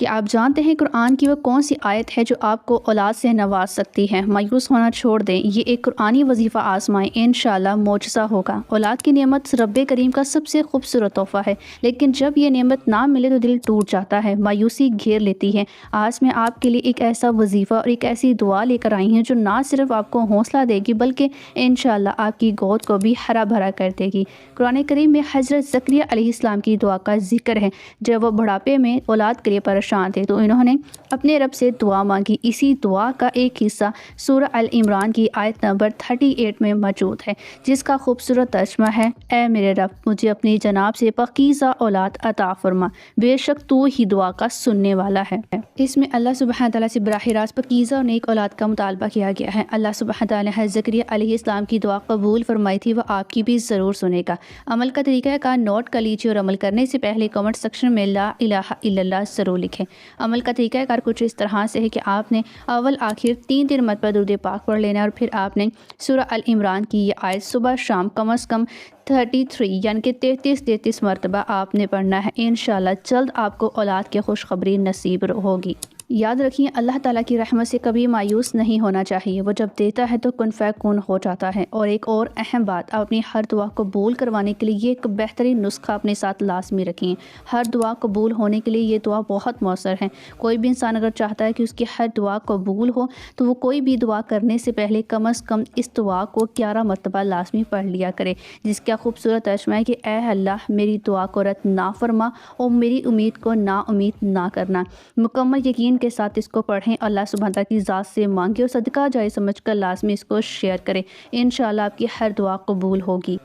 کہ آپ جانتے ہیں قرآن کی وہ کون سی آیت ہے جو آپ کو اولاد سے نواز سکتی ہے؟ مایوس ہونا چھوڑ دیں، یہ ایک قرآنی وظیفہ آزمائیں، انشاءاللہ معجزہ ہوگا۔ اولاد کی نعمت رب کریم کا سب سے خوبصورت تحفہ ہے، لیکن جب یہ نعمت نہ ملے تو دل ٹوٹ جاتا ہے، مایوسی گھیر لیتی ہے۔ آج میں آپ کے لیے ایک ایسا وظیفہ اور ایک ایسی دعا لے کر آئی ہوں جو نہ صرف آپ کو حوصلہ دے گی بلکہ انشاءاللہ آپ کی گود کو بھی ہرا بھرا کر دے گی۔ قرآن کریم میں حضرت زکریا علیہ السلام کی دعا کا ذکر ہے۔ جب وہ بڑھاپے میں اولاد کے لیے پریشان تھے تو انہوں نے اپنے رب سے دعا مانگی۔ اسی دعا کا ایک حصہ سورہ ال عمران کی آیت نمبر 38 میں موجود ہے، جس کا خوبصورت ترجمہ ہے: اے میرے رب، مجھے اپنی جناب سے پاکیزہ اولاد عطا فرما، بے شک تو ہی دعا کا سننے والا ہے۔ اس میں اللہ سبحانہ تعالیٰ سے براہ راست پاکیزہ اور نیک اولاد کا مطالبہ کیا گیا ہے۔ اللہ سبحانہ تعالیٰ نے زکریا علیہ السلام کی دعا قبول فرمائی تھی، وہ آپ کی بھی ضرور سنے گا۔ عمل کا طریقہ کار نوٹ کر لیجیے اور عمل کرنے سے پہلے کمنٹ سیکشن میں لا الہ الا اللہ ضرور لکھیں۔ عمل کا طریقہ کار کچھ اس طرح سے ہے کہ آپ نے اول آخر 3 مرتبہ درود پاک پڑھ لینا ہے، اور پھر آپ نے سورہ ال عمران کی یہ آیت صبح شام کم از کم 33 یعنی کہ 33 مرتبہ آپ نے پڑھنا ہے۔ انشاءاللہ جلد آپ کو اولاد کی خوشخبری نصیب ہوگی۔ یاد رکھیے، اللہ تعالیٰ کی رحمت سے کبھی مایوس نہیں ہونا چاہیے، وہ جب دیتا ہے تو کن فیکون ہو جاتا ہے۔ اور ایک اور اہم بات، آپ اپنی ہر دعا قبول کروانے کے لیے یہ ایک بہترین نسخہ اپنے ساتھ لازمی رکھیں۔ ہر دعا قبول ہونے کے لیے یہ دعا بہت مؤثر ہے۔ کوئی بھی انسان اگر چاہتا ہے کہ اس کی ہر دعا قبول ہو تو وہ کوئی بھی دعا کرنے سے پہلے کم از کم اس دعا کو 11 مرتبہ لازمی پڑھ لیا کرے، جس کا خوبصورت ترجمہ ہے کہ اے اللہ، میری دعا کو رد نہ فرما اور میری امید کو نا امید نہ کرنا۔ مکمل یقین کے ساتھ اس کو پڑھیں، اللہ سبحانہ تعالیٰ کی ذات سے مانگے اور صدقہ جائے سمجھ کر لازمی اس کو شیئر کریں۔ انشاءاللہ آپ کی ہر دعا قبول ہوگی۔